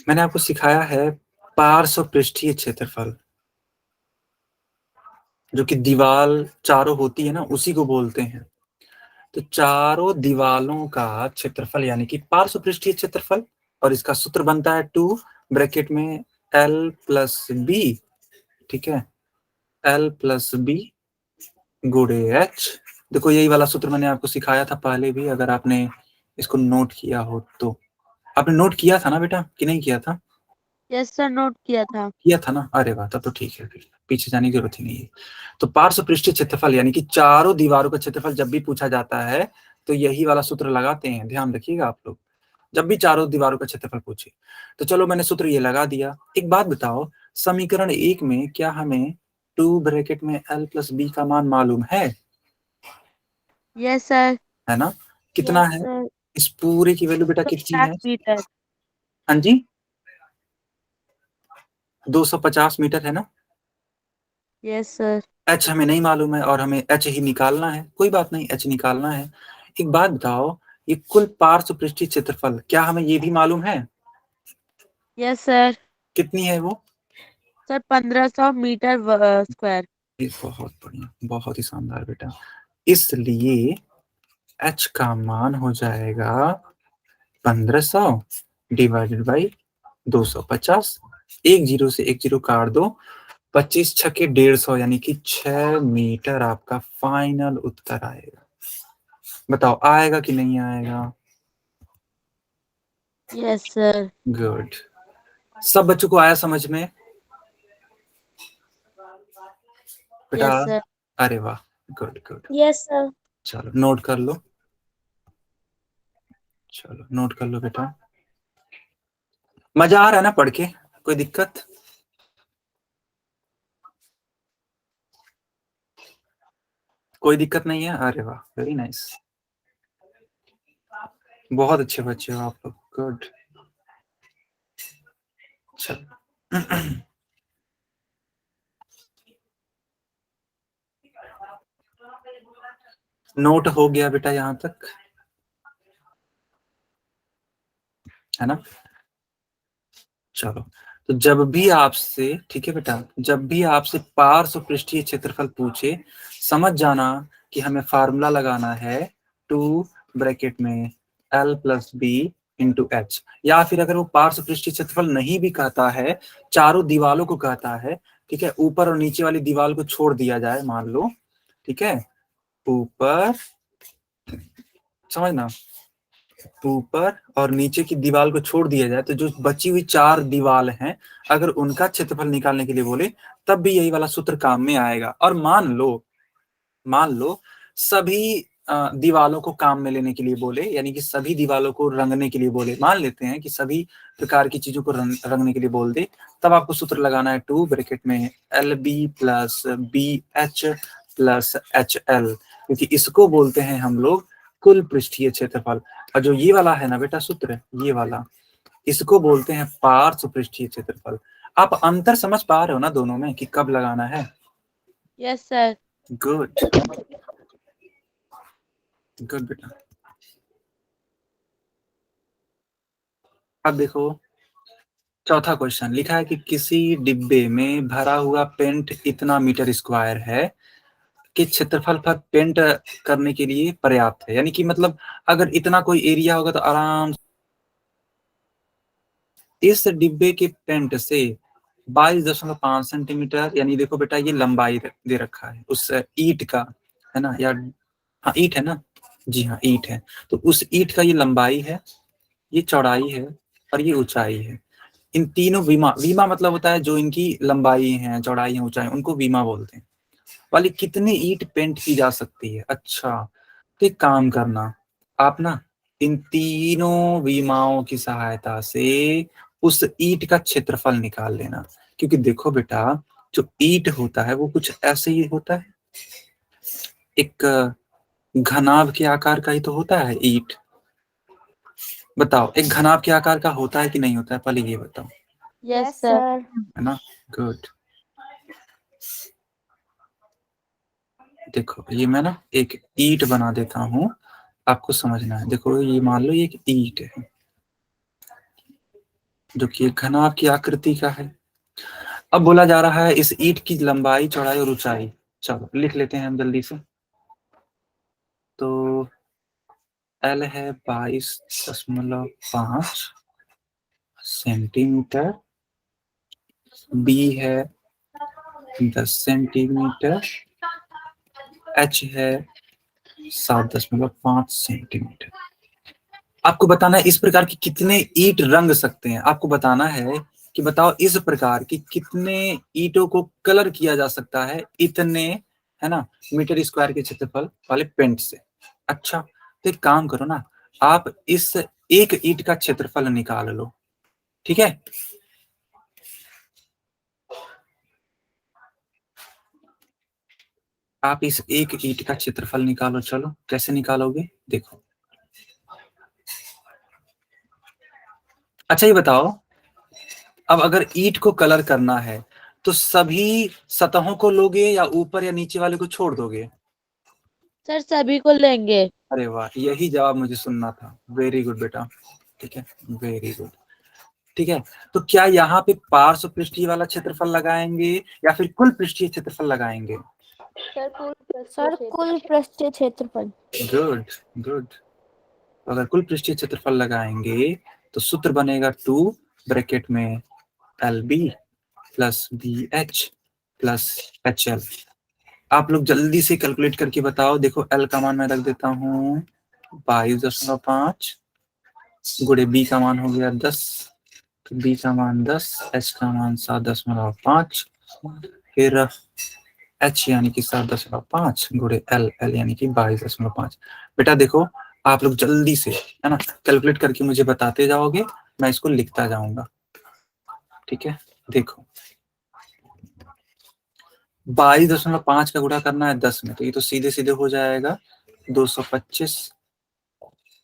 मैंने आपको सिखाया है पार्श्व पृष्ठीय क्षेत्रफल, जो कि दीवार चारों होती है ना, उसी को बोलते हैं। तो चारों दीवालों का क्षेत्रफल यानी कि पार्श्व पृष्ठीय क्षेत्रफल, और इसका सूत्र बनता है 2 ब्रैकेट में L+B, ठीक है, L+B गुणे H। देखो यही वाला सूत्र मैंने आपको सिखाया था पहले भी, अगर आपने इसको नोट किया हो तो। आपने नोट किया था ना बेटा कि नहीं किया था?
यस सर, नोट किया था।
किया था ना, अरे वाह, तब तो ठीक है, फिर पीछे जाने की जरूरत ही नहीं है। तो पार्श्व पृष्ठीय क्षेत्रफल यानी कि चारों दीवारों का क्षेत्रफल जब भी पूछा जाता है तो यही वाला सूत्र लगाते हैं, ध्यान रखिएगा आप लोग, जब भी चारों दीवारों का क्षेत्रफल पूछे। तो चलो मैंने सूत्र ये लगा दिया। एक बात बताओ, समीकरण 1 में क्या हमें 2 ब्रैकेट में L+B का मान मालूम है?
Yes sir.
है ना? कितना
यस
है?
सर।
इस पूरे की वैल्यू बेटा कितनी
50
है?
मीटर।
हाँ जी, 250 मीटर है ना?
Yes sir.
एच हमें नहीं मालूम है और हमें एच ही निकालना है, कोई बात नहीं, एच निकालना है। एक बात बताओ, ये कुल पार्श्व पृष्ठीय क्षेत्रफल क्या हमें ये भी मालूम है?
Yes sir.
कितनी है वो?
Sir 1500 metre square.
बहुत बढ़िया, बहुत ही शानदार बेटा। इसलिए एच का मान हो जाएगा 1500 डिवाइडेड बाई 250। एक जीरो से एक जीरो काट दो, 25 छके 150, यानी कि 6 मीटर आपका फाइनल उत्तर आएगा। बताओ आएगा कि नहीं आएगा?
Yes sir.
गुड। सब बच्चों को आया समझ में बेटा?
Yes sir.
अरे वाह, गुड गुड।
Yes sir.
चलो नोट कर लो, चलो नोट कर लो बेटा। मजा आ रहा है ना पढ़ के? कोई दिक्कत? कोई दिक्कत नहीं है? अरे वाह, वेरी नाइस, बहुत अच्छे बच्चे हो आप लोग, गुड। चलो नोट हो गया बेटा यहाँ तक, है ना? चलो, तो जब भी आपसे, ठीक है बेटा, जब भी आपसे पार्श्व पृष्ठीय क्षेत्रफल पूछे, समझ जाना कि हमें फार्मूला लगाना है 2 ब्रैकेट में L+B इंटू एच। या फिर अगर वो पार्श्व पृष्ठीय क्षेत्रफल नहीं भी कहता है, चारों दीवालों को कहता है, ठीक है, ऊपर और नीचे वाली दीवार को छोड़ दिया जाए, मान लो, ठीक है, ऊपर, समझना, ऊपर और नीचे की दीवार को छोड़ दिया जाए तो जो बची हुई 4 दीवार हैं, अगर उनका क्षेत्रफल निकालने के लिए बोले तब भी यही वाला सूत्र काम में आएगा। और मान लो सभी दीवालों को काम में लेने के लिए बोले, यानी कि सभी दीवालों को रंगने के लिए बोले, मान लेते हैं कि सभी प्रकार की चीजों को रंगने के लिए बोल दे, तब आपको सूत्र लगाना है 2 ब्रैकेट में LB+BH+HL, क्योंकि इसको बोलते हैं हम लोग कुल पृष्ठीय क्षेत्रफल। और जो ये वाला है ना बेटा सूत्र, ये वाला, इसको बोलते हैं पार्श्व पृष्ठीय क्षेत्रफल। आप अंतर समझ पा रहे हो ना दोनों में कि कब लगाना है?
Yes sir.
गुड गुड बेटा। अब देखो चौथा क्वेश्चन, लिखा है कि किसी डिब्बे में भरा हुआ पेंट इतना मीटर स्क्वायर है कि क्षेत्रफल पर पेंट करने के लिए पर्याप्त है। यानी कि मतलब अगर इतना कोई एरिया होगा तो आराम, इस डिब्बे के पेंट से 22.5 सेंटीमीटर, यानी देखो बेटा ये लंबाई दे रखा है उस ईंट का, है ना, या हाँ ईंट है ना, जी हाँ ईंट है, तो उस ईंट का ये लंबाई है, ये चौड़ाई है और ये ऊंचाई है। इन तीनों विमा, विमा मतलब होता है जो इनकी लंबाई है, चौड़ाई है, ऊंचाई, उनको विमा बोलते हैं, वाली कितनी ईंट पेंट की जा सकती है। अच्छा, तो एक काम करना, आप ना इन तीनों विमाओं की सहायता से उस ईंट का क्षेत्रफल निकाल लेना। क्योंकि देखो बेटा, जो ईंट होता है वो कुछ ऐसे ही होता है, एक घनाभ के आकार का ही तो होता है ईंट। बताओ एक घनाभ के आकार का होता है कि नहीं होता है, पहले ये बताओ।
Yes sir.
है ना? गुड। देखो ये मैं ना एक ईंट बना देता हूँ, आपको समझना है। देखो ये मान लो ये एक ईंट है जो कि एक घनाभ की आकृति का है। अब बोला जा रहा है इस ईंट की लंबाई, चौड़ाई और ऊंचाई। चलो लिख लेते हैं हम जल्दी से। तो L है 22.5 सेंटीमीटर, B है 10 सेंटीमीटर, H है 7.5 सेंटीमीटर। आपको बताना है इस प्रकार की कितने ईंट रंग सकते हैं। आपको बताना है कि बताओ इस प्रकार की कितने ईंटों को कलर किया जा सकता है इतने, है ना, मीटर स्क्वायर के क्षेत्रफल वाले पेंट से। अच्छा तो एक काम करो ना, आप इस एक ईंट का क्षेत्रफल निकाल लो, ठीक है? आप इस एक ईंट का क्षेत्रफल निकालो। चलो कैसे निकालोगे देखो। अच्छा ये बताओ, अब अगर ईंट को कलर करना है तो सभी सतहों को लोगे या ऊपर या नीचे वाले को छोड़ दोगे?
सर सभी को लेंगे।
अरे वाह, यही जवाब मुझे सुनना था। वेरी गुड बेटा, ठीक है, वेरी गुड। ठीक है, तो क्या यहाँ पे पार्श्व पृष्ठीय वाला क्षेत्रफल लगाएंगे या फिर कुल पृष्ठीय क्षेत्रफल लगाएंगे?
सर कुल पृष्ठीय क्षेत्रफल।
Good good. अगर कुल पृष्ठीय क्षेत्रफल लगाएंगे तो सूत्र बनेगा 2 ब्रैकेट में LB plus BH plus HL। आप लोग जल्दी से कैलकुलेट करके बताओ। देखो L का मान मैं रख देता हूँ 22.5 गुणे B का मान हो गया 10, तो B का मान 10, H का मान 7.5, फिर H यानी कि 7.5 गुणे L यानी कि 22.5। बेटा देखो आप लोग जल्दी से, है ना, कैलकुलेट करके मुझे बताते जाओगे, मैं इसको लिखता जाऊंगा, ठीक है? देखो 22.5 का गुणा करना है 10 में, तो ये तो सीधे सीधे हो जाएगा 225।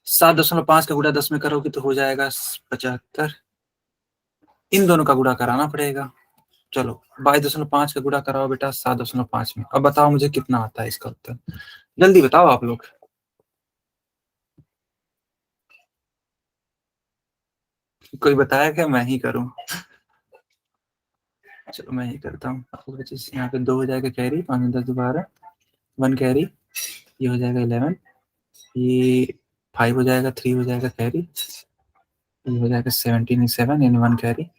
7.5 का गुणा 10 में करोगे तो हो जाएगा 75। इन दोनों का गुणा कराना पड़ेगा। चलो 22.5 का गुणा कराओ बेटा 7.5 में। अब बताओ मुझे कितना आता है इसका उत्तर, जल्दी बताओ आप लोग। कोई बताया क्या? मैं ही करूं? चलो मैं ही करता हूँ। यहाँ पे 2 हो जाएगा कैरी, 5 10 12, 1 कैरी, ये हो जाएगा 11, ये 5 हो जाएगा, 3 हो जाएगा कैरी, ये हो जाएगा 17 7 यानी 1 कैरी,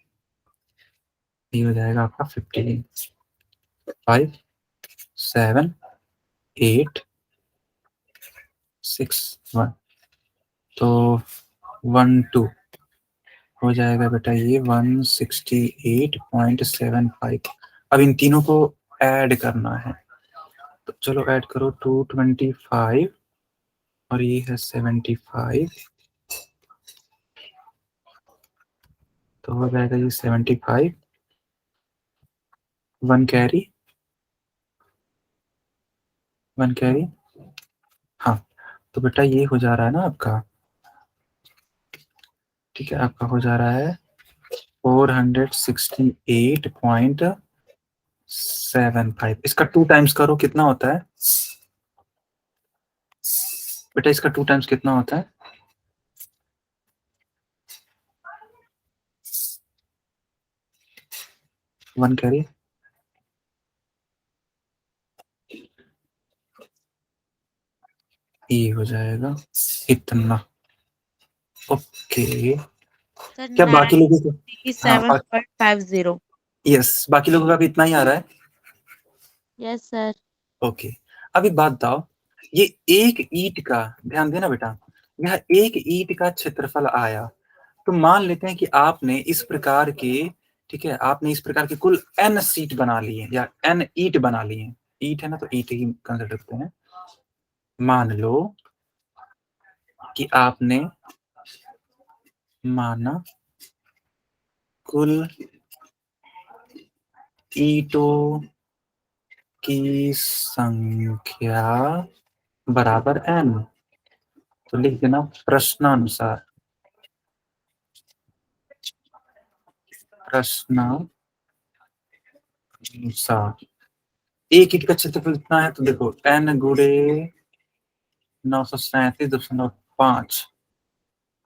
ये हो जाएगा आपका 15 5 7 8 6 1, तो 1 2 हो जाएगा बेटा ये 168.75। अब इन तीनों को ऐड करना है, तो चलो ऐड करो। 225 और ये है 75, तो हो जाएगा ये 75, 1 कैरी, 1 कैरी, हाँ। तो बेटा ये हो जा रहा है ना आपका, ठीक है, आपका हो जा रहा है 468.75। इसका 2 टाइम्स करो कितना होता है बेटा? इसका 2 टाइम्स कितना होता है? 1 कैरी, ये हो जाएगा इतना। ओके,
सर
क्या बाकी लोगों को? हाँ
97.50।
यस, बाकी लोगों का भी इतना ही आ रहा है।
Yes sir.
ओके, अब एक बात बताओ, ये एक ईंट का, ध्यान देना बेटा, यह एक ईंट का क्षेत्रफल आया, तो मान लेते हैं कि आपने इस प्रकार के, ठीक है, आपने इस प्रकार के कुल n सीट बना लिए या n ईंट बना लिए। ईंट है ना, तो ईंट ही कंसिडर करते हैं। मान लो कि आपने माना कुल ईंटों की संख्या बराबर n, तो लिख देना प्रश्नानुसार। प्रश्न 7 एक ईंट का क्षेत्रफल कितना है? तो देखो n गुणे 937.5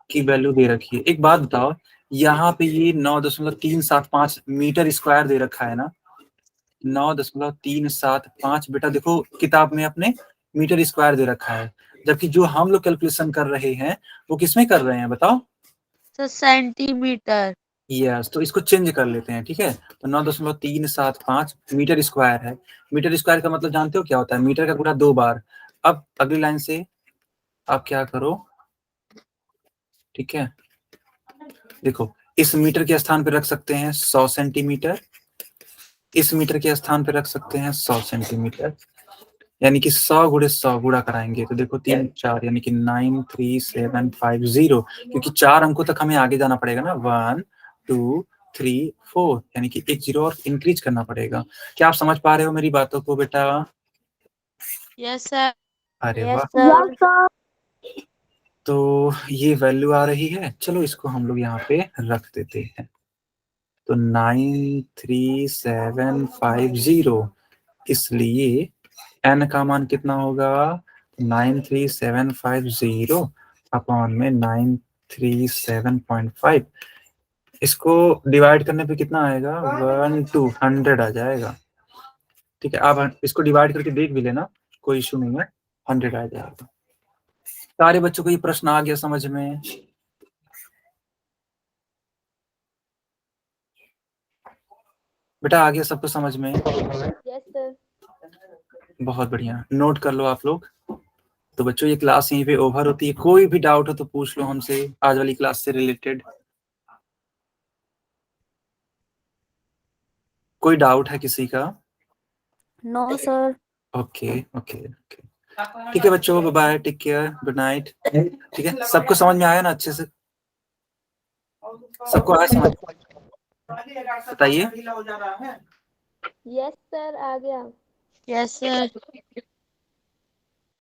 की वैल्यू दे रखी है। एक बात बताओ, यहाँ पे ये 9.375 मीटर स्क्वायर दे रखा है ना, 9.375। बेटा देखो किताब में अपने मीटर स्क्वायर दे रखा है, जबकि जो हम लोग कैलकुलेशन कर रहे हैं वो किसमें कर रहे हैं बताओ?
Sir centimetre.
यस, तो इसको चेंज कर लेते हैं, ठीक है। तो 9.375 मीटर स्क्वायर है। मीटर स्क्वायर का मतलब जानते हो क्या होता है? मीटर का गुणा 2 बार। अब अगली लाइन से आप क्या करो, ठीक है, देखो इस मीटर के स्थान पर रख सकते हैं 100 सेंटीमीटर, इस मीटर के स्थान पर रख सकते हैं 100 सेंटीमीटर, यानी कि 100 गुणे 100 गुणा कराएंगे तो देखो 3 4 यानी कि 93750, क्योंकि 4 अंकों तक हमें आगे जाना पड़ेगा ना, 1 2 3 4, यानी कि एक जीरो और इंक्रीज करना पड़ेगा। क्या आप समझ पा रहे हो मेरी बातों को बेटा?
Yes sir.
अरे
यस
वाह,
सर।
तो ये वैल्यू आ रही है। चलो इसको हम लोग यहाँ पे रख देते हैं। तो 93750, इसलिए n का मान कितना होगा? 93750 अपॉन में 937.5। इसको डिवाइड करने पे कितना आएगा? 100 आ जाएगा, ठीक है। आप इसको डिवाइड करके देख भी लेना, कोई इशू नहीं है, 100 आ जाएगा। सारे बच्चों को ये प्रश्न आ गया समझ में? बेटा आ गया सबको समझ में?
Yes sir.
बहुत बढ़िया, नोट कर लो आप लोग। तो बच्चों ये क्लास यहीं पे ओवर होती है। कोई भी डाउट हो तो पूछ लो हमसे आज वाली क्लास से रिलेटेड। कोई डाउट है किसी का?
No sir.
Okay okay okay, ठीक है बच्चों, bye bye, take care, good night. ठीक है, सबको समझ में आया ना अच्छे से? सबको आया समझ? बताइए।
यस सर, आ गया।
Yes sir.